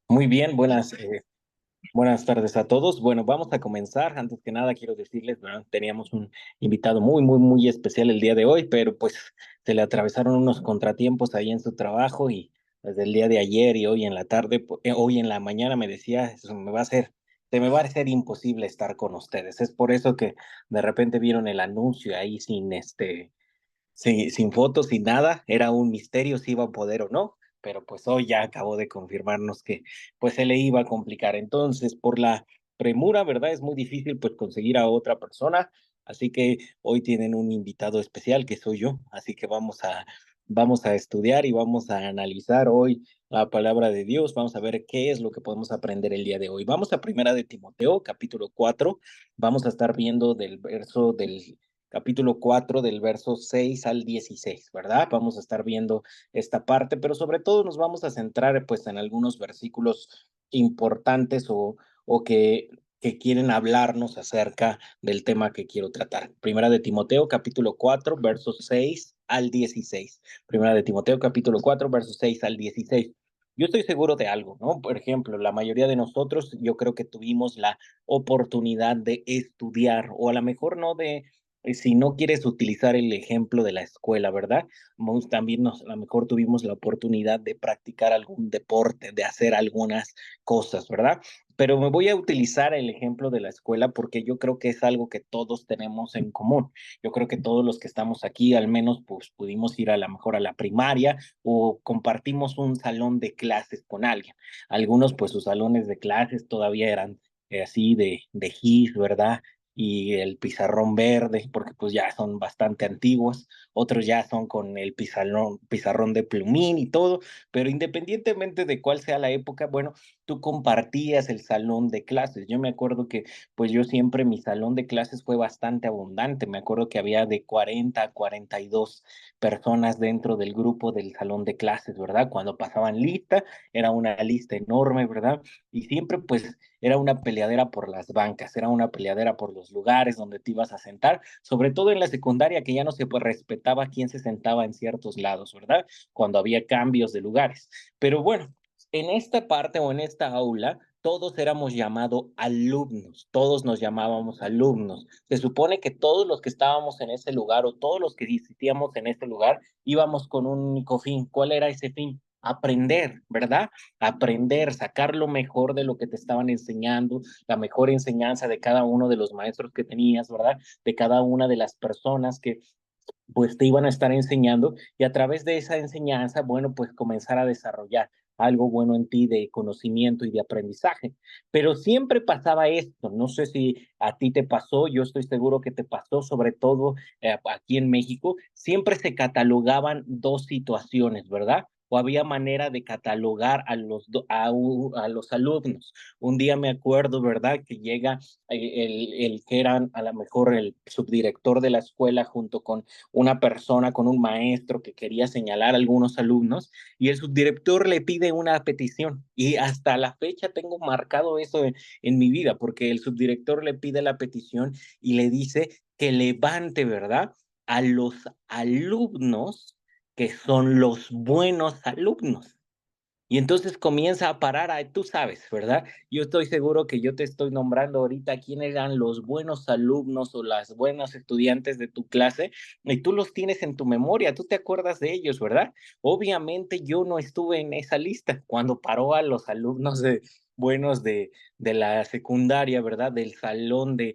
Muy bien, buenas tardes a todos. Bueno, vamos a comenzar. Antes que nada, quiero decirles, bueno, teníamos un invitado muy especial el día de hoy, pero pues se le atravesaron unos contratiempos ahí en su trabajo y desde el día de ayer y hoy en la tarde, hoy en la mañana me decía, se me va a hacer imposible estar con ustedes. Es por eso que de repente vieron el anuncio ahí sin fotos, sin nada, era un misterio si iba a poder o no, pero pues hoy ya acabó de confirmarnos que pues se le iba a complicar. Entonces, por la premura, ¿verdad? Es muy difícil pues conseguir a otra persona, así que hoy tienen un invitado especial que soy yo, así que vamos a estudiar y vamos a analizar hoy la palabra de Dios, vamos a ver qué es lo que podemos aprender el día de hoy. Vamos a Primera de Timoteo, capítulo 4. Vamos a estar viendo del capítulo 4 del verso 6 al 16, ¿verdad? Vamos a estar viendo esta parte, pero sobre todo nos vamos a centrar pues en algunos versículos importantes o que quieren hablarnos acerca del tema que quiero tratar. Primera de Timoteo, capítulo 4, versos 6 al 16. Primera de Timoteo, capítulo 4, versos 6 al 16. Yo estoy seguro de algo, ¿no? Por ejemplo, la mayoría de nosotros, yo creo que tuvimos la oportunidad de estudiar, o a lo mejor no de si no quieres utilizar el ejemplo de la escuela, ¿verdad? También a lo mejor tuvimos la oportunidad de practicar algún deporte, de hacer algunas cosas, ¿verdad? Pero me voy a utilizar el ejemplo de la escuela porque yo creo que es algo que todos tenemos en común. Yo creo que todos los que estamos aquí, al menos, pues pudimos ir a lo mejor a la primaria o compartimos un salón de clases con alguien. Algunos, pues sus salones de clases todavía eran así de gis, ¿verdad? Y el pizarrón verde, porque pues ya son bastante antiguos, otros ya son con el pizarrón de plumín y todo, pero independientemente de cuál sea la época, bueno, tú compartías el salón de clases. Yo me acuerdo que pues yo siempre mi salón de clases fue bastante abundante, me acuerdo que había de 40 a 42 personas dentro del grupo del salón de clases, ¿verdad? Cuando pasaban lista, era una lista enorme, ¿verdad? Y siempre pues era una peleadera por las bancas, era una peleadera por los lugares donde te ibas a sentar, sobre todo en la secundaria que ya no se pues, respetaba quién se sentaba en ciertos lados, ¿verdad? Cuando había cambios de lugares. Pero bueno, en esta parte o en esta aula, todos éramos llamados alumnos, todos nos llamábamos alumnos. Se supone que todos los que estábamos en ese lugar o todos los que existíamos en ese lugar íbamos con un único fin. ¿Cuál era ese fin? Aprender, ¿verdad? Aprender, sacar lo mejor de lo que te estaban enseñando, la mejor enseñanza de cada uno de los maestros que tenías, ¿verdad? De cada una de las personas que pues te iban a estar enseñando y a través de esa enseñanza, bueno, pues comenzar a desarrollar algo bueno en ti de conocimiento y de aprendizaje. Pero siempre pasaba esto, no sé si a ti te pasó, yo estoy seguro que te pasó, sobre todo aquí en México, siempre se catalogaban dos situaciones, ¿verdad? O había manera de catalogar a los alumnos. Un día me acuerdo, ¿verdad? Que llega el que era a lo mejor el subdirector de la escuela junto con una persona, con un maestro que quería señalar a algunos alumnos y el subdirector le pide una petición y hasta la fecha tengo marcado eso en mi vida porque el subdirector le pide la petición y le dice que levante, ¿verdad? A los alumnos que son los buenos alumnos. Y entonces comienza a parar, tú sabes, ¿verdad? Yo estoy seguro que yo te estoy nombrando ahorita quiénes eran los buenos alumnos o las buenas estudiantes de tu clase y tú los tienes en tu memoria, tú te acuerdas de ellos, ¿verdad? Obviamente yo no estuve en esa lista cuando paró a los alumnos buenos de la secundaria, ¿verdad? Del salón de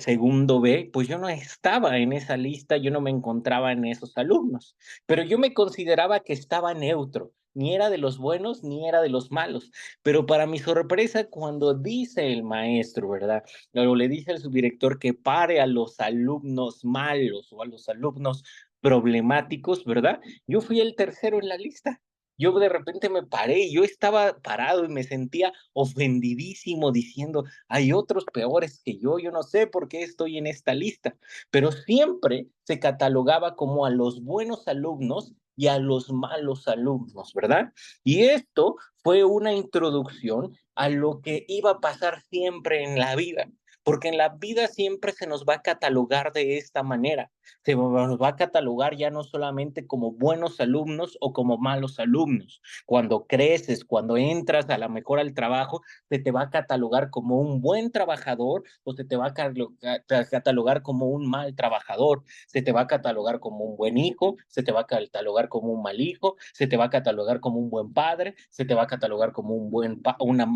segundo B, pues yo no estaba en esa lista, yo no me encontraba en esos alumnos, pero yo me consideraba que estaba neutro, ni era de los buenos ni era de los malos. Pero para mi sorpresa, cuando dice el maestro, ¿verdad? O le dice al subdirector que pare a los alumnos malos o a los alumnos problemáticos, ¿verdad? Yo fui el tercero en la lista. Yo de repente me paré y yo estaba parado y me sentía ofendidísimo diciendo, hay otros peores que yo no sé por qué estoy en esta lista, pero siempre se catalogaba como a los buenos alumnos y a los malos alumnos, ¿verdad? Y esto fue una introducción a lo que iba a pasar siempre en la vida. porque en la vida siempre se nos va a catalogar de esta manera. Nos va a catalogar ya no solamente como buenos alumnos o como malos alumnos. Cuando creces, cuando entras a la mejor al trabajo, se te va a catalogar como un buen trabajador o se te va a catalogar como un mal trabajador, se te va a catalogar como un buen hijo, se te va a catalogar como un mal hijo, se te va a catalogar como un buen padre, se te va a catalogar como un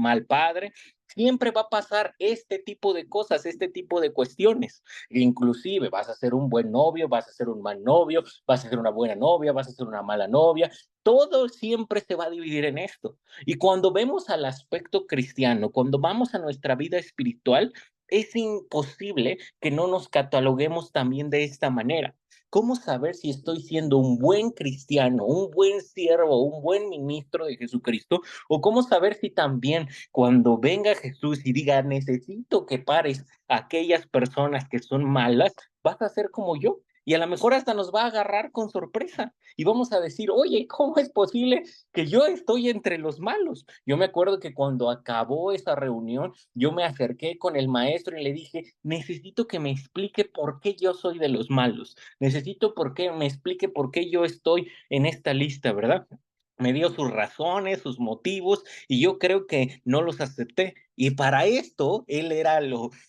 mal padre. Siempre va a pasar este tipo de cosas, este tipo de cuestiones. Inclusive vas a ser un buen novio, vas a ser un mal novio, vas a ser una buena novia, vas a ser una mala novia. Todo siempre se va a dividir en esto. Y cuando vemos al aspecto cristiano, cuando vamos a nuestra vida espiritual, es imposible que no nos cataloguemos también de esta manera. ¿Cómo saber si estoy siendo un buen cristiano, un buen siervo, un buen ministro de Jesucristo? ¿O cómo saber si también cuando venga Jesús y diga, necesito que pares a aquellas personas que son malas, vas a ser como yo? Y a lo mejor hasta nos va a agarrar con sorpresa y vamos a decir, oye, ¿cómo es posible que yo estoy entre los malos? Yo me acuerdo que cuando acabó esa reunión, yo me acerqué con el maestro y le dije, necesito que me explique por qué yo soy de los malos. Necesito que me explique por qué yo estoy en esta lista, ¿verdad? Me dio sus razones, sus motivos, y yo creo que no los acepté. Y para esto, él era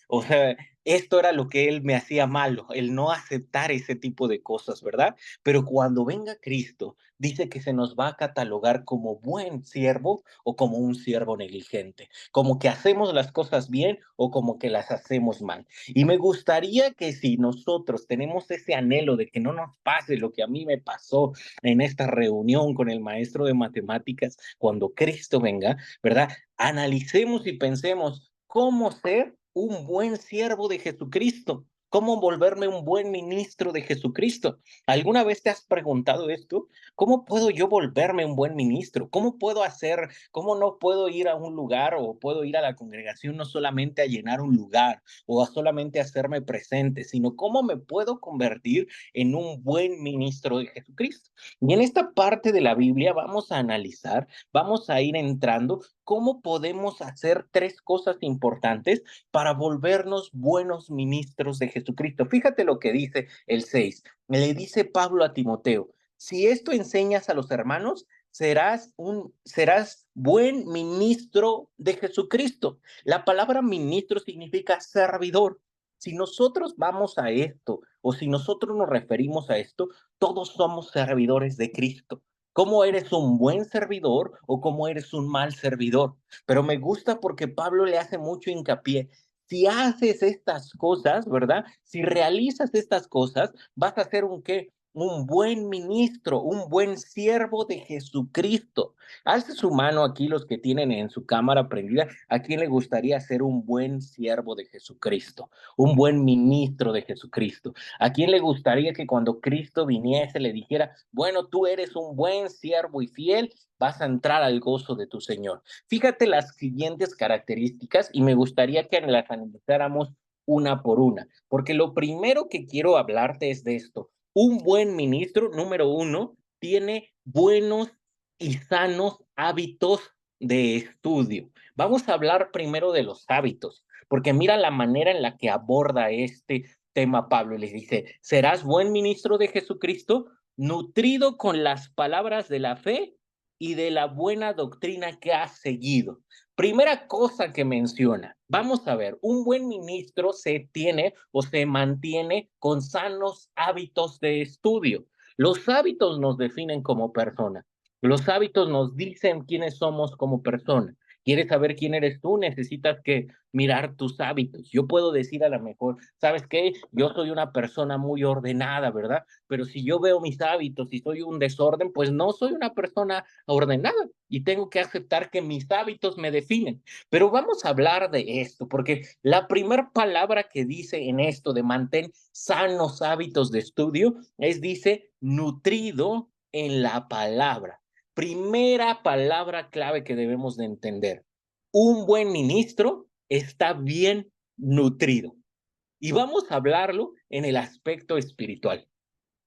o sea, esto era lo que él me hacía malo, el no aceptar ese tipo de cosas, ¿verdad? Pero cuando venga Cristo, dice que se nos va a catalogar como buen siervo o como un siervo negligente, como que hacemos las cosas bien o como que las hacemos mal. Y me gustaría que si nosotros tenemos ese anhelo de que no nos pase lo que a mí me pasó en esta reunión con el maestro de matemáticas, cuando Cristo venga, ¿verdad? Analicemos y pensemos cómo ser un buen siervo de Jesucristo, cómo volverme un buen ministro de Jesucristo. ¿Alguna vez te has preguntado esto? ¿Cómo puedo yo volverme un buen ministro? ¿Cómo puedo hacer, cómo no puedo ir a un lugar o puedo ir a la congregación no solamente a llenar un lugar o a solamente hacerme presente, sino cómo me puedo convertir en un buen ministro de Jesucristo? Y en esta parte de la Biblia vamos a analizar, vamos a ir entrando cómo podemos hacer tres cosas importantes para volvernos buenos ministros de Jesucristo. Fíjate lo que dice el 6. Le dice Pablo a Timoteo, si esto enseñas a los hermanos, serás buen ministro de Jesucristo. La palabra ministro significa servidor. Si nosotros vamos a esto o si nosotros nos referimos a esto, todos somos servidores de Cristo. ¿Cómo eres un buen servidor o cómo eres un mal servidor? Pero me gusta porque Pablo le hace mucho hincapié. Si haces estas cosas, ¿verdad? Si realizas estas cosas, vas a ser un qué? Un buen ministro, un buen siervo de Jesucristo. Alce su mano aquí los que tienen en su cámara prendida. ¿A quién le gustaría ser un buen siervo de Jesucristo? Un buen ministro de Jesucristo. ¿A quién le gustaría que cuando Cristo viniese le dijera, bueno, tú eres un buen siervo y fiel, vas a entrar al gozo de tu Señor? Fíjate las siguientes características y me gustaría que las analizáramos una por una, porque lo primero que quiero hablarte es de esto. Un buen ministro, número uno, tiene buenos y sanos hábitos de estudio. Vamos a hablar primero de los hábitos, porque mira la manera en la que aborda este tema Pablo y les dice, serás buen ministro de Jesucristo, nutrido con las palabras de la fe y de la buena doctrina que has seguido. Primera cosa que menciona, vamos a ver, un buen ministro se tiene o se mantiene con sanos hábitos de estudio. Los hábitos nos definen como persona. Los hábitos nos dicen quiénes somos como persona. ¿Quieres saber quién eres tú? Necesitas que mirar tus hábitos. Yo puedo decir a lo mejor, ¿sabes qué? Yo soy una persona muy ordenada, ¿verdad? Pero si yo veo mis hábitos y soy un desorden, pues no soy una persona ordenada y tengo que aceptar que mis hábitos me definen. Pero vamos a hablar de esto, porque la primera palabra que dice en esto de mantén sanos hábitos de estudio dice, nutrido en la palabra. Primera palabra clave que debemos de entender. Un buen ministro está bien nutrido. Y vamos a hablarlo en el aspecto espiritual.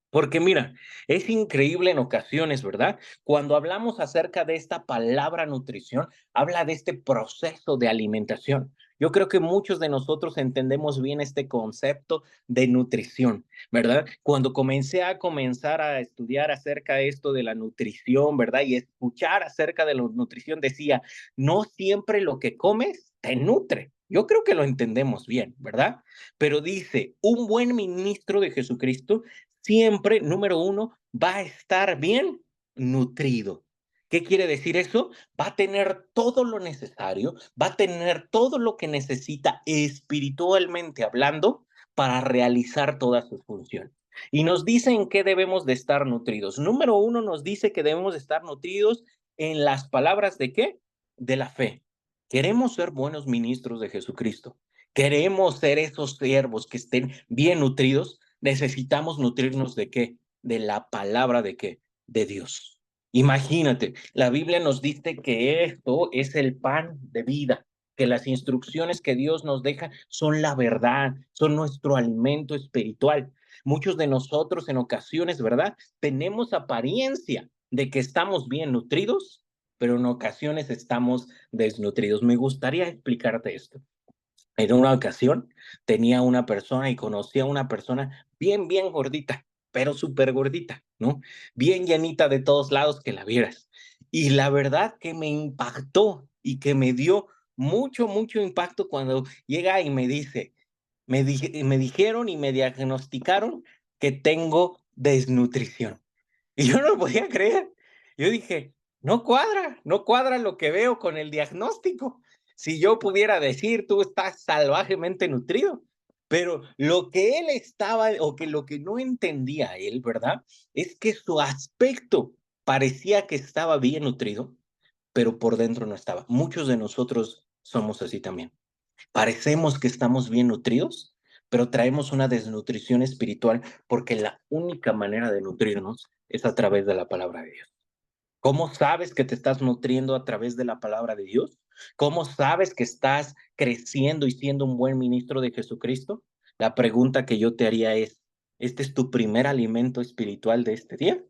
Porque mira, es increíble en ocasiones, ¿verdad? Cuando hablamos acerca de esta palabra nutrición, habla de este proceso de alimentación. Yo creo que muchos de nosotros entendemos bien este concepto de nutrición, ¿verdad? Cuando comenzar a estudiar acerca de esto de la nutrición, ¿verdad? Y escuchar acerca de la nutrición, decía, no siempre lo que comes te nutre. Yo creo que lo entendemos bien, ¿verdad? Pero dice, un buen ministro de Jesucristo siempre, número uno, va a estar bien nutrido. ¿Qué quiere decir eso? Va a tener todo lo necesario, va a tener todo lo que necesita espiritualmente hablando para realizar todas sus funciones. Y nos dice en qué debemos de estar nutridos. Número uno nos dice que debemos de estar nutridos en las palabras de qué? De la fe. Queremos ser buenos ministros de Jesucristo. Queremos ser esos siervos que estén bien nutridos. Necesitamos nutrirnos de qué? De la palabra de qué? De Dios. Imagínate, la Biblia nos dice que esto es el pan de vida, que las instrucciones que Dios nos deja son la verdad, son nuestro alimento espiritual. Muchos de nosotros en ocasiones, ¿verdad? Tenemos apariencia de que estamos bien nutridos, pero en ocasiones estamos desnutridos. Me gustaría explicarte esto. En una ocasión tenía una persona y conocía a una persona bien, bien gordita, pero súper gordita, ¿no? Bien llenita de todos lados que la vieras. Y la verdad que me impactó y que me dio mucho, mucho impacto cuando llega y me dice, me dijeron y me diagnosticaron que tengo desnutrición. Y yo no lo podía creer. Yo dije, no cuadra lo que veo con el diagnóstico. Si yo pudiera decir, tú estás salvajemente nutrido, pero lo que él estaba, o que lo que no entendía él, ¿verdad? Es que su aspecto parecía que estaba bien nutrido, pero por dentro no estaba. Muchos de nosotros somos así también. Parecemos que estamos bien nutridos, pero traemos una desnutrición espiritual porque la única manera de nutrirnos es a través de la palabra de Dios. ¿Cómo sabes que te estás nutriendo a través de la palabra de Dios? ¿Cómo sabes que estás creciendo y siendo un buen ministro de Jesucristo? La pregunta que yo te haría es, ¿este es tu primer alimento espiritual de este día?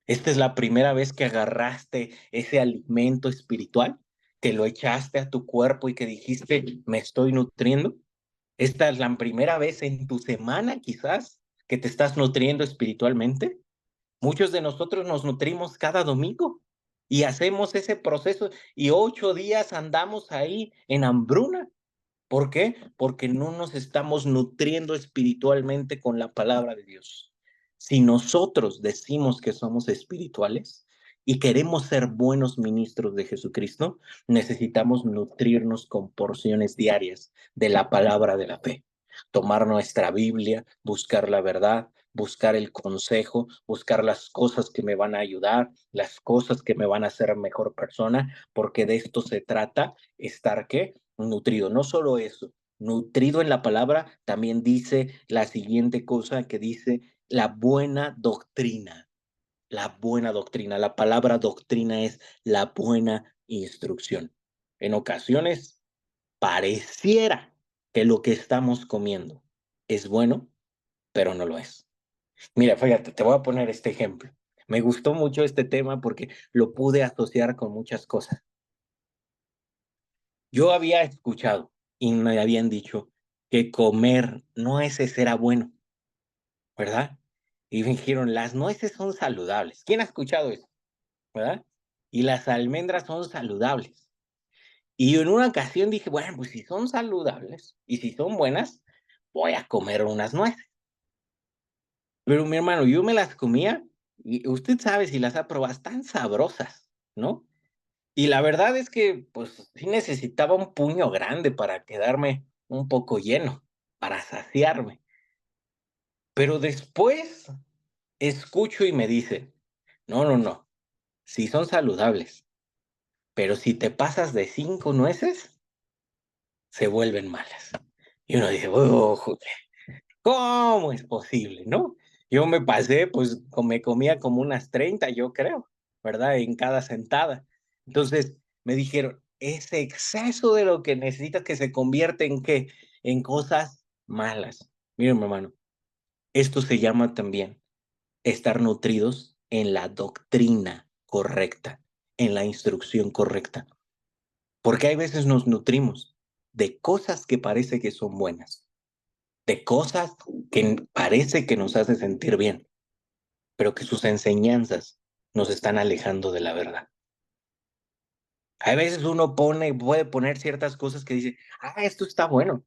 ¿Esta es la primera vez que agarraste ese alimento espiritual, que lo echaste a tu cuerpo y que dijiste, me estoy nutriendo? ¿Esta es la primera vez en tu semana quizás que te estás nutriendo espiritualmente? Muchos de nosotros nos nutrimos cada domingo y hacemos ese proceso y 8 días andamos ahí en hambruna. ¿Por qué? Porque no nos estamos nutriendo espiritualmente con la palabra de Dios. Si nosotros decimos que somos espirituales y queremos ser buenos ministros de Jesucristo, necesitamos nutrirnos con porciones diarias de la palabra de la fe. Tomar nuestra Biblia, buscar la verdad, buscar el consejo, buscar las cosas que me van a ayudar, las cosas que me van a hacer mejor persona, porque de esto se trata, estar ¿qué? Nutrido. No solo eso, nutrido en la palabra, también dice la siguiente cosa que dice la buena doctrina. La buena doctrina. La palabra doctrina es la buena instrucción. En ocasiones pareciera que lo que estamos comiendo es bueno, pero no lo es. Mira, fíjate, te voy a poner este ejemplo. Me gustó mucho este tema porque lo pude asociar con muchas cosas. Yo había escuchado y me habían dicho que comer nueces era bueno, ¿verdad? Y me dijeron, las nueces son saludables. ¿Quién ha escuchado eso? ¿Verdad? Y las almendras son saludables. Y en una ocasión dije, bueno, pues si son saludables y si son buenas, voy a comer unas nueces. Pero mi hermano, yo me las comía y usted sabe si las ha probado, están sabrosas, ¿no? Y la verdad es que, pues, sí necesitaba un puño grande para quedarme un poco lleno, para saciarme. Pero después escucho y me dice: "No, no, no, sí son saludables, pero si te pasas de 5 nueces, se vuelven malas". Y uno dice: "Oh, ¿cómo es posible?", ¿no? Yo me pasé, pues, me comía como unas 30, yo creo, ¿verdad? En cada sentada. Entonces, me dijeron: "Ese exceso de lo que necesitas que se convierte en, ¿qué? En cosas malas". Miren, mi hermano, esto se llama también estar nutridos en la doctrina correcta, en la instrucción correcta. Porque hay veces nos nutrimos. de cosas que parece que son buenas, de cosas que parece que nos hace sentir bien, pero que sus enseñanzas nos están alejando de la verdad. A veces uno puede poner ciertas cosas que dice, esto está bueno,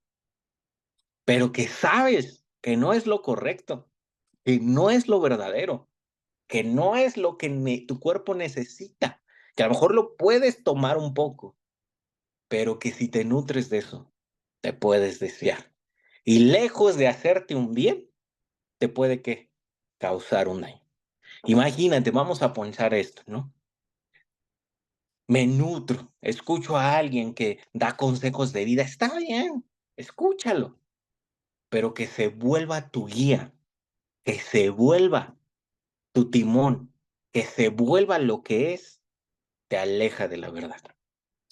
pero que sabes que no es lo correcto, que no es lo verdadero, que no es lo que tu cuerpo necesita, que a lo mejor lo puedes tomar un poco, pero que si te nutres de eso, te puedes desviar. Y lejos de hacerte un bien, te puede ¿qué? Causar un daño. Imagínate, vamos a pensar esto, ¿no? Me nutro, escucho a alguien que da consejos de vida, está bien, escúchalo, pero que se vuelva tu guía, que se vuelva tu timón, que se vuelva lo que es, te aleja de la verdad.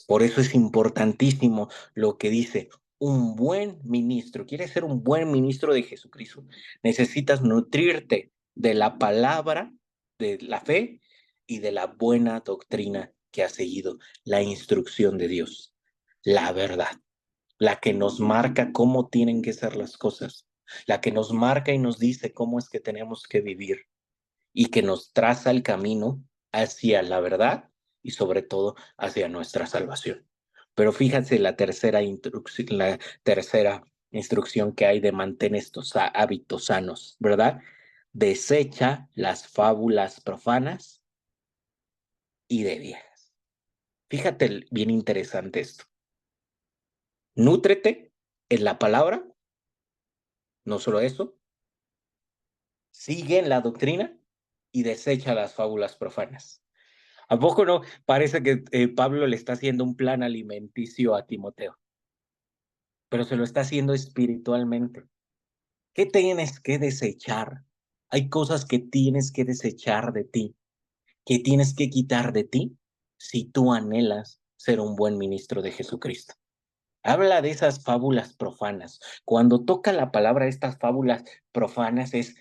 Por eso es importantísimo lo que dice un buen ministro. ¿Quieres ser un buen ministro de Jesucristo? Necesitas nutrirte de la palabra, de la fe y de la buena doctrina que ha seguido, la instrucción de Dios, la verdad, la que nos marca cómo tienen que ser las cosas, la que nos marca y nos dice cómo es que tenemos que vivir y que nos traza el camino hacia la verdad y sobre todo hacia nuestra salvación. Pero fíjense la tercera instrucción que hay de mantener estos hábitos sanos, ¿verdad? Desecha las fábulas profanas y de viejas. Fíjate bien interesante esto. Nútrete en la palabra, no solo eso, sigue en la doctrina y desecha las fábulas profanas. ¿A poco no? Parece que Pablo le está haciendo un plan alimenticio a Timoteo, pero se lo está haciendo espiritualmente. ¿Qué tienes que desechar? Hay cosas que tienes que desechar de ti, que tienes que quitar de ti si tú anhelas ser un buen ministro de Jesucristo. Habla de esas fábulas profanas. Cuando toca la palabra estas fábulas profanas es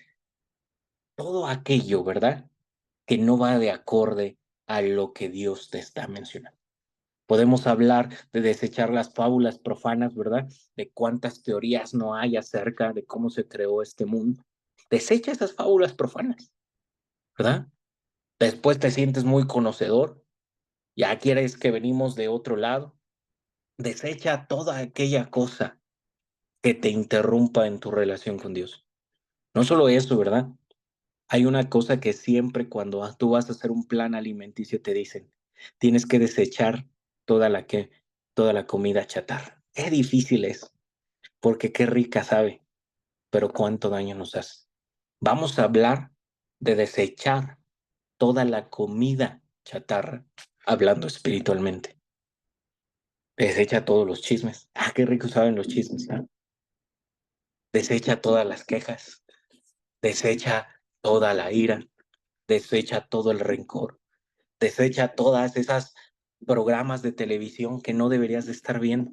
todo aquello, ¿verdad? Que no va de acorde a lo que Dios te está mencionando. Podemos hablar de desechar las fábulas profanas, ¿verdad? De cuántas teorías no hay acerca de cómo se creó este mundo. Desecha esas fábulas profanas, ¿verdad? Después te sientes muy conocedor, ya quieres que venimos de otro lado. Desecha toda aquella cosa que te interrumpa en tu relación con Dios. No solo eso, ¿verdad? Hay una cosa que siempre cuando tú vas a hacer un plan alimenticio te dicen, tienes que desechar toda la comida chatarra. Qué difícil es, porque qué rica sabe, pero cuánto daño nos hace. Vamos a hablar de desechar toda la comida chatarra, hablando espiritualmente. Desecha todos los chismes. Qué rico saben los chismes, ¿no? Desecha todas las quejas, desecha toda la ira, desecha todo el rencor, desecha todas esas programas de televisión que no deberías de estar viendo,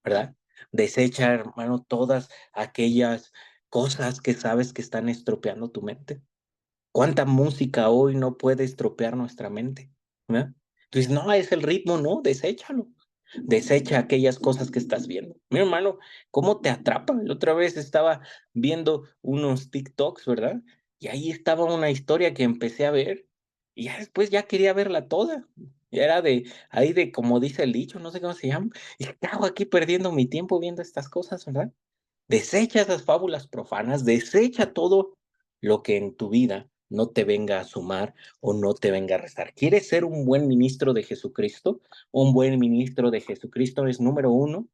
¿verdad? Desecha, hermano, todas aquellas cosas que sabes que están estropeando tu mente. ¿Cuánta música hoy no puede estropear nuestra mente? ¿Verdad? Entonces, no, es el ritmo, no, deséchalo. Desecha aquellas cosas que estás viendo. Mi hermano, ¿cómo te atrapa? La otra vez estaba viendo unos TikToks, ¿verdad? Y ahí estaba una historia que empecé a ver y ya después ya quería verla toda. Y era ahí de, como dice el dicho, no sé cómo se llama. Y ¿qué hago aquí perdiendo mi tiempo viendo estas cosas, verdad? Desecha esas fábulas profanas, desecha todo lo que en tu vida no te venga a sumar o no te venga a restar. ¿Quieres ser un buen ministro de Jesucristo? Un buen ministro de Jesucristo es número uno,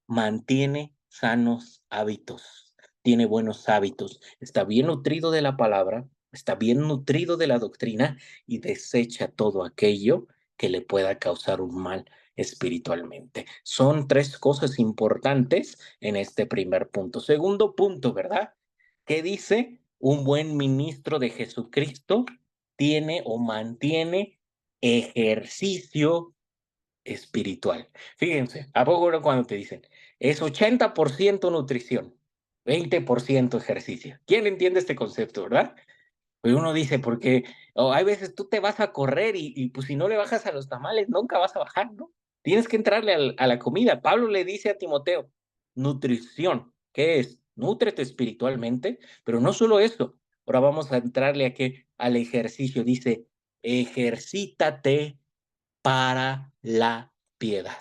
mantiene sanos hábitos, tiene buenos hábitos, está bien nutrido de la palabra, está bien nutrido de la doctrina y desecha todo aquello que le pueda causar un mal espiritualmente. Son tres cosas importantes en este primer punto. Segundo punto, ¿verdad? ¿Qué dice? Un buen ministro de Jesucristo tiene o mantiene ejercicio espiritual. Fíjense, ¿a poco no cuando te dicen? Es 80% nutrición, 20% ejercicio. ¿Quién entiende este concepto, verdad? Pues uno dice, porque hay veces tú te vas a correr y pues si no le bajas a los tamales, nunca vas a bajar, ¿no? Tienes que entrarle a la comida. Pablo le dice a Timoteo, nutrición, ¿qué es? Nútrete espiritualmente, pero no solo eso. Ahora vamos a entrarle a qué, al ejercicio. Dice, ejercítate para la piedad.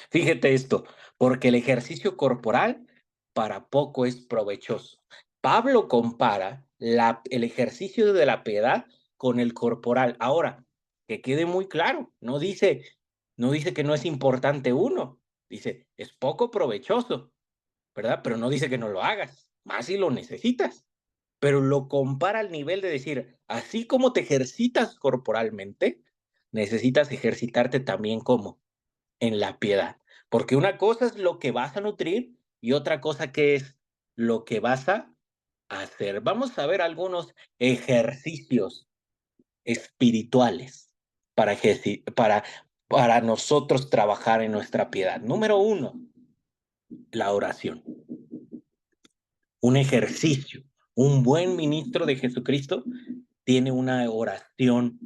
Fíjate esto, porque el ejercicio corporal para poco es provechoso. Pablo compara el ejercicio de la piedad con el corporal. Ahora, que quede muy claro, no dice que no es importante uno, dice, es poco provechoso, ¿verdad? Pero no dice que no lo hagas, más si lo necesitas. Pero lo compara al nivel de decir, así como te ejercitas corporalmente, necesitas ejercitarte también como en la piedad. Porque una cosa es lo que vas a nutrir y otra cosa que es lo que vas a hacer. Vamos a ver algunos ejercicios espirituales para nosotros trabajar en nuestra piedad. Número uno, la oración. Un ejercicio. Un buen ministro de Jesucristo tiene una oración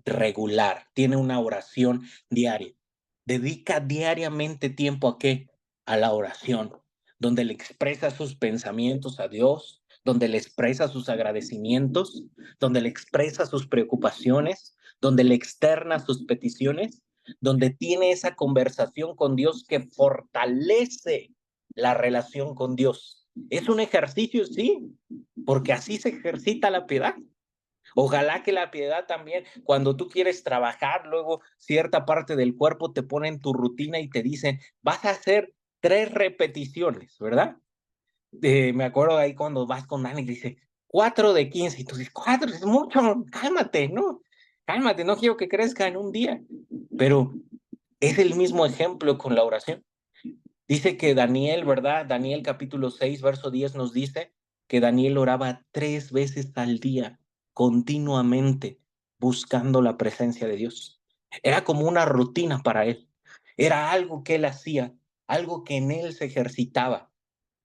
regular, tiene una oración diaria. Dedica diariamente tiempo a qué? A la oración, donde le expresa sus pensamientos a Dios, donde le expresa sus agradecimientos, donde le expresa sus preocupaciones, donde le externa sus peticiones, donde tiene esa conversación con Dios que fortalece la relación con Dios. Es un ejercicio, sí, porque así se ejercita la piedad. Ojalá que la piedad también, cuando tú quieres trabajar, luego cierta parte del cuerpo te pone en tu rutina y te dicen, vas a hacer 3 repeticiones, ¿verdad? Me acuerdo ahí cuando vas con Dani y dice, 4 de 15, y tú dices, 4 es mucho, cálmate, ¿no? Cálmate, no quiero que crezca en un día. Pero es el mismo ejemplo con la oración. Dice que Daniel, ¿verdad? Daniel capítulo 6 verso 10 nos dice que Daniel oraba 3 veces al día, continuamente, buscando la presencia de Dios. Era como una rutina para él. Era algo que él hacía, algo que en él se ejercitaba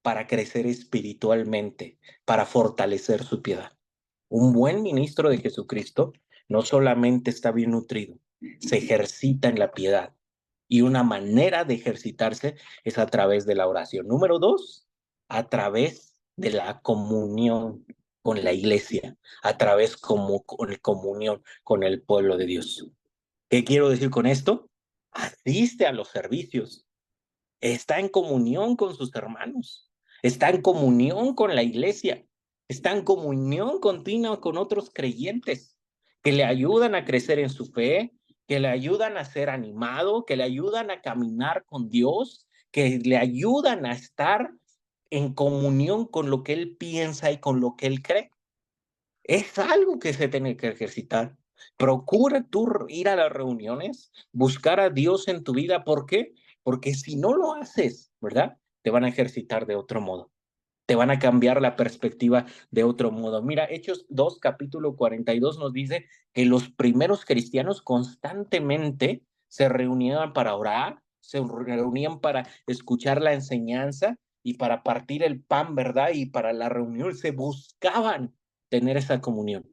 para crecer espiritualmente, para fortalecer su piedad. Un buen ministro de Jesucristo no solamente está bien nutrido, se ejercita en la piedad. Y una manera de ejercitarse es a través de la oración. Número dos, a través de la comunión con la iglesia, a través como con comunión con el pueblo de Dios. ¿Qué quiero decir con esto? Asiste a los servicios, está en comunión con sus hermanos, está en comunión con la iglesia, está en comunión continua con otros creyentes que le ayudan a crecer en su fe, que le ayudan a ser animado, que le ayudan a caminar con Dios, que le ayudan a estar en comunión con lo que él piensa y con lo que él cree. Es algo que se tiene que ejercitar. Procura tú ir a las reuniones, buscar a Dios en tu vida. ¿Por qué? Porque si no lo haces, ¿verdad? Te van a ejercitar de otro modo. Te van a cambiar la perspectiva de otro modo. Mira, Hechos 2, capítulo 42 nos dice que los primeros cristianos constantemente se reunían para orar, se reunían para escuchar la enseñanza y para partir el pan, ¿verdad? Y para la reunión se buscaban tener esa comunión.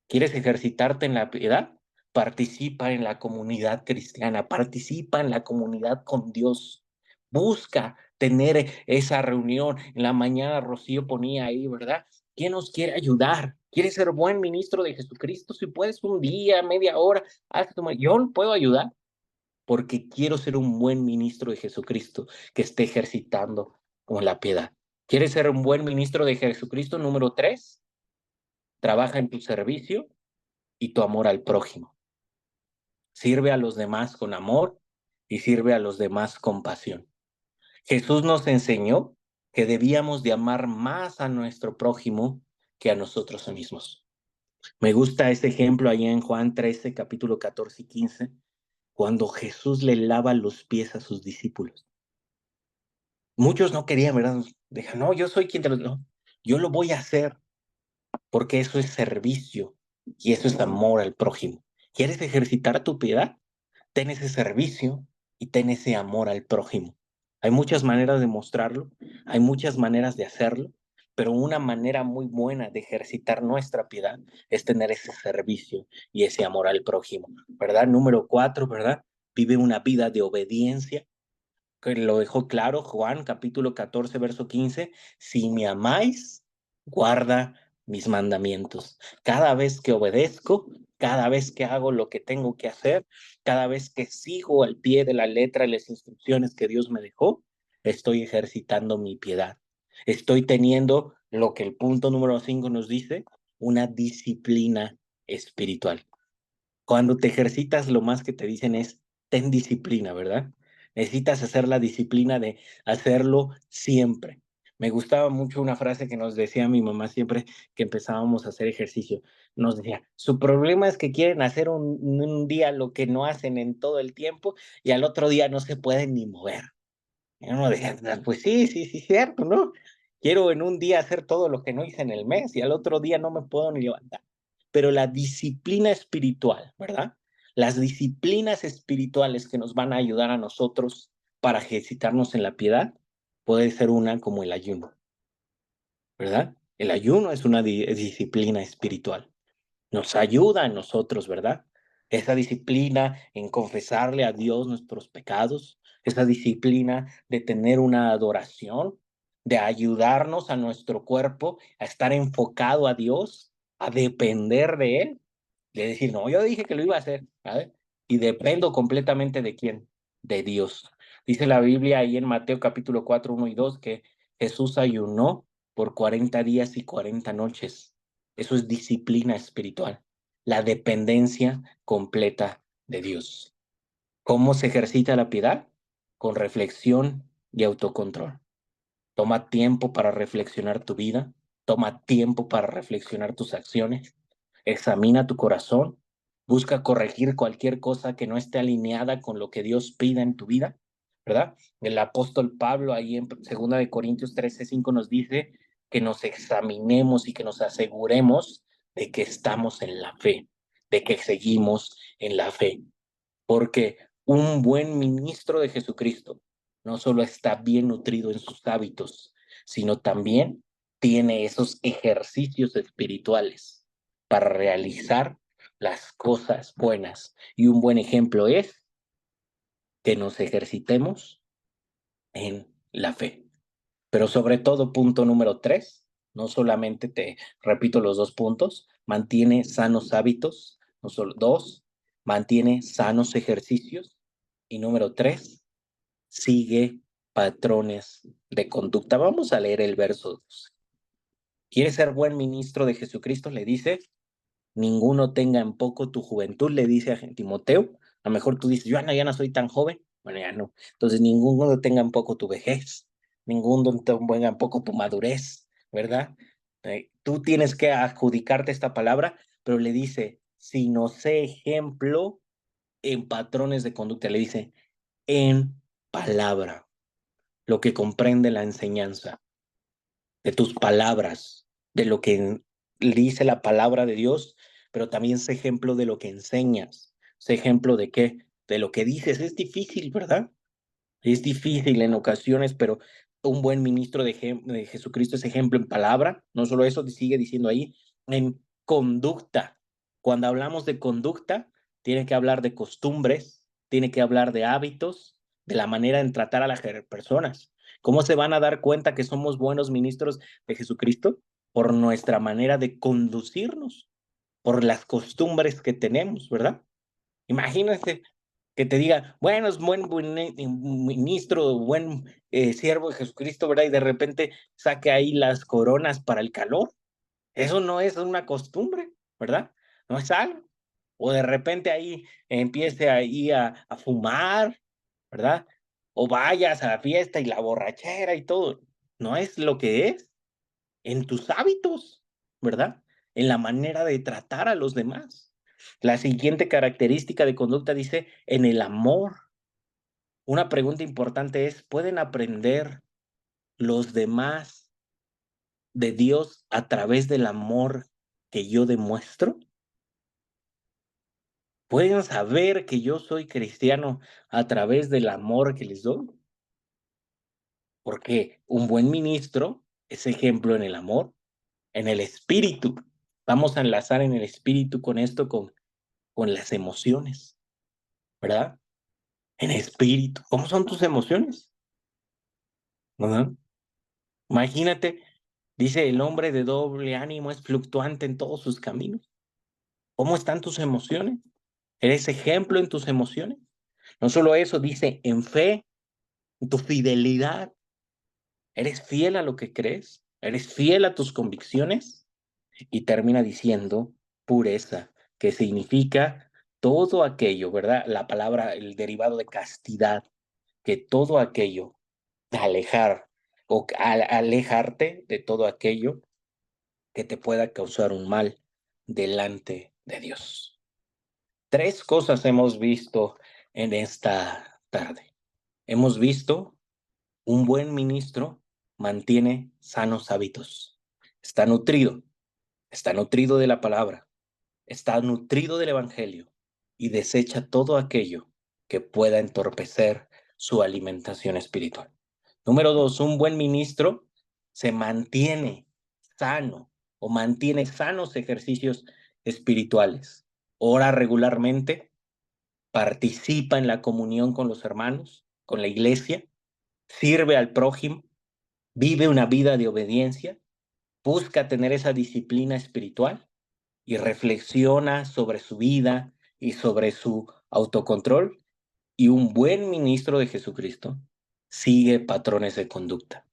¿Quieres ejercitarte en la piedad? Participa en la comunidad cristiana, participa en la comunidad con Dios. Busca tener esa reunión. En la mañana Rocío ponía ahí, ¿verdad? ¿Quién nos quiere ayudar? ¿Quieres ser buen ministro de Jesucristo? Si puedes un día, media hora, yo puedo ayudar porque quiero ser un buen ministro de Jesucristo que esté ejercitando con la piedad. ¿Quieres ser un buen ministro de Jesucristo? Número 3, trabaja en tu servicio y tu amor al prójimo. Sirve a los demás con amor y sirve a los demás con pasión. Jesús nos enseñó que debíamos de amar más a nuestro prójimo que a nosotros mismos. Me gusta ese ejemplo ahí en Juan 13, capítulo 14 y 15, cuando Jesús le lava los pies a sus discípulos. Muchos no querían, ¿verdad? Dejan, no, yo soy quien te lo... No, yo lo voy a hacer porque eso es servicio y eso es amor al prójimo. ¿Quieres ejercitar tu piedad? Ten ese servicio y ten ese amor al prójimo. Hay muchas maneras de mostrarlo, hay muchas maneras de hacerlo, pero una manera muy buena de ejercitar nuestra piedad es tener ese servicio y ese amor al prójimo, ¿verdad? Número 4, ¿verdad? vive una vida de obediencia, que lo dejó claro Juan capítulo 14, verso 15, si me amáis, guarda mis mandamientos. Cada vez que obedezco, cada vez que hago lo que tengo que hacer, cada vez que sigo al pie de la letra las instrucciones que Dios me dejó, estoy ejercitando mi piedad. Estoy teniendo lo que el punto número 5 nos dice, una disciplina espiritual. Cuando te ejercitas, lo más que te dicen es, ten disciplina, ¿verdad? Necesitas hacer la disciplina de hacerlo siempre. Me gustaba mucho una frase que nos decía mi mamá siempre que empezábamos a hacer ejercicio. Nos decía, su problema es que quieren hacer un día lo que no hacen en todo el tiempo y al otro día no se pueden ni mover. Y uno decía, pues sí, sí, sí, cierto, ¿no? Quiero en un día hacer todo lo que no hice en el mes y al otro día no me puedo ni levantar. Pero la disciplina espiritual, ¿verdad? Las disciplinas espirituales que nos van a ayudar a nosotros para ejercitarnos en la piedad, puede ser una como el ayuno, ¿verdad? El ayuno es una disciplina espiritual, nos ayuda a nosotros, ¿verdad? Esa disciplina en confesarle a Dios nuestros pecados, esa disciplina de tener una adoración, de ayudarnos a nuestro cuerpo a estar enfocado a Dios, a depender de Él, de decir, no, yo dije que lo iba a hacer, ¿sabes? Y dependo completamente de quién, de Dios. Dice la Biblia ahí en Mateo capítulo 4 1 y 2 que Jesús ayunó por 40 días y 40 noches. Eso es disciplina espiritual, la dependencia completa de Dios. ¿Cómo se ejercita la piedad? Con reflexión y autocontrol. Toma tiempo para reflexionar tu vida, toma tiempo para reflexionar tus acciones, examina tu corazón, busca corregir cualquier cosa que no esté alineada con lo que Dios pida en tu vida, ¿verdad? El apóstol Pablo ahí en 2 Corintios 13:5 nos dice que nos examinemos y que nos aseguremos de que estamos en la fe, de que seguimos en la fe. Porque un buen ministro de Jesucristo no solo está bien nutrido en sus hábitos, sino también tiene esos ejercicios espirituales para realizar las cosas buenas. Y un buen ejemplo es que nos ejercitemos en la fe. Pero sobre todo, punto número 3, no solamente te repito los 2 puntos, mantiene sanos hábitos, no solo 2, mantiene sanos ejercicios y número 3, sigue patrones de conducta. Vamos a leer el verso 2. ¿Quieres ser buen ministro de Jesucristo? Le dice, ninguno tenga en poco tu juventud, le dice a Timoteo. A lo mejor tú dices, yo ya no soy tan joven. Bueno, ya no. Entonces, ninguno tenga en poco tu vejez, ninguno tenga en poco tu madurez, ¿verdad? Tú tienes que adjudicarte esta palabra, pero le dice, si no sé ejemplo en patrones de conducta, le dice, en palabra, lo que comprende la enseñanza de tus palabras, de lo que dice la palabra de Dios, pero también sé ejemplo de lo que enseñas, sé ejemplo de qué, de lo que dices. Es difícil, ¿verdad? Es difícil en ocasiones, pero un buen ministro de Jesucristo es ejemplo en palabra, no solo eso, sigue diciendo ahí, en conducta. Cuando hablamos de conducta, tiene que hablar de costumbres, tiene que hablar de hábitos, de la manera en tratar a las personas. ¿Cómo se van a dar cuenta que somos buenos ministros de Jesucristo? Por nuestra manera de conducirnos, por las costumbres que tenemos, ¿verdad? Imagínate que te diga, bueno, es buen ministro, buen siervo de Jesucristo, ¿verdad? Y de repente saque ahí las coronas para el calor. Eso no es una costumbre, ¿verdad? No es algo. O de repente ahí empiece ahí a fumar, ¿verdad? O vayas a la fiesta y la borrachera y todo. No es lo que es en tus hábitos, ¿verdad? En la manera de tratar a los demás. La siguiente característica de conducta dice, en el amor. Una pregunta importante es, ¿pueden aprender los demás de Dios a través del amor que yo demuestro? ¿Pueden saber que yo soy cristiano a través del amor que les doy? Porque un buen ministro es ejemplo en el amor, en el espíritu. Vamos a enlazar en el espíritu con esto, con las emociones, ¿verdad? en espíritu. ¿Cómo son tus emociones? ¿Verdad? Imagínate, dice el hombre de doble ánimo es fluctuante en todos sus caminos. ¿Cómo están tus emociones? ¿Eres ejemplo en tus emociones? No solo eso, dice en fe, en tu fidelidad. ¿Eres fiel a lo que crees? ¿Eres fiel a tus convicciones? Y termina diciendo pureza, que significa todo aquello, ¿verdad? La palabra, el derivado de castidad, que todo aquello, alejar o alejarte de todo aquello que te pueda causar un mal delante de Dios. Tres cosas hemos visto en esta tarde. Hemos visto un buen ministro mantiene sanos hábitos. Está nutrido de la palabra, está nutrido del evangelio y desecha todo aquello que pueda entorpecer su alimentación espiritual. Número dos, un buen ministro se mantiene sano o mantiene sanos ejercicios espirituales. Ora regularmente, participa en la comunión con los hermanos, con la iglesia, sirve al prójimo, vive una vida de obediencia, busca tener esa disciplina espiritual y reflexiona sobre su vida y sobre su autocontrol. Y un buen ministro de Jesucristo sigue patrones de conducta.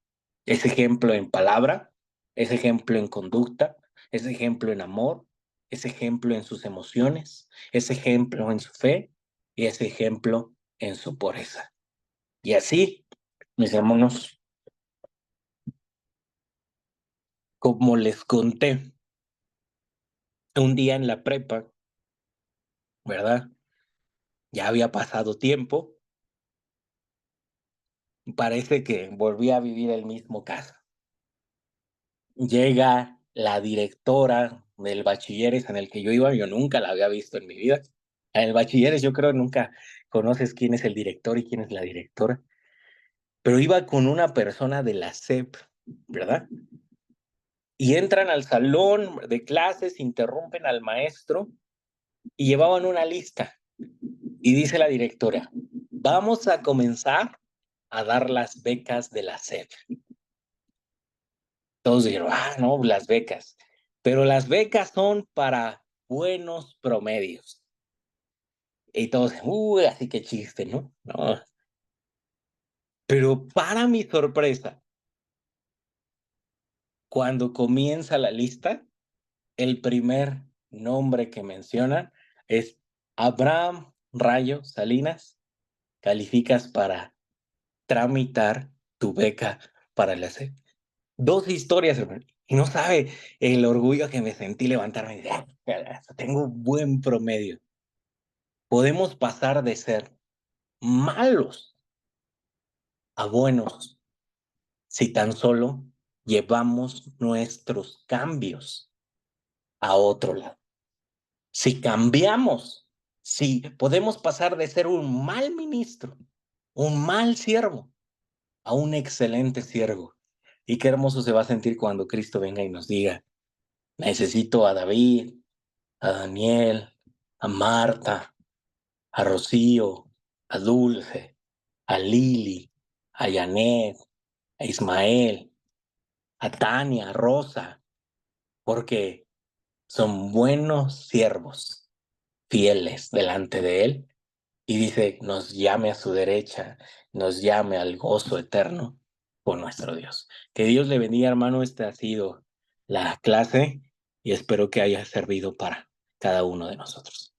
Es ejemplo en palabra, es ejemplo en conducta, es ejemplo en amor, es ejemplo en sus emociones, es ejemplo en su fe y es ejemplo en su pureza. Y así, mis hermanos, como les conté, un día en la prepa, ¿verdad? Ya había pasado tiempo, parece que volví a vivir el mismo caso. Llega la directora del bachilleres en el que yo iba, yo nunca la había visto en mi vida. En el bachilleres yo creo nunca conoces quién es el director y quién es la directora, pero iba con una persona de la SEP, ¿verdad? Y entran al salón de clases, interrumpen al maestro y llevaban una lista. Y dice la directora, vamos a comenzar a dar las becas de la SEP. Todos dijeron, no, las becas. Pero las becas son para buenos promedios. Y todos, así que chiste, ¿no? No. Pero para mi sorpresa, cuando comienza la lista, el primer nombre que mencionan es Abraham Rayo Salinas. Calificas para tramitar tu beca para la SEP. Dos historias, hermano. Y no sabe el orgullo que me sentí levantarme y decir, tengo un buen promedio. Podemos pasar de ser malos a buenos si tan solo llevamos nuestros cambios a otro lado. Si cambiamos, si podemos pasar de ser un mal ministro, un mal siervo, a un excelente siervo. Y qué hermoso se va a sentir cuando Cristo venga y nos diga, necesito a David, a Daniel, a Marta, a Rocío, a Dulce, a Lili, a Janet, a Ismael, a Tania, a Rosa, porque son buenos siervos, fieles delante de Él. Y dice, nos llame a su derecha, nos llame al gozo eterno con nuestro Dios. Que Dios le bendiga, hermano. Esta ha sido la clase y espero que haya servido para cada uno de nosotros.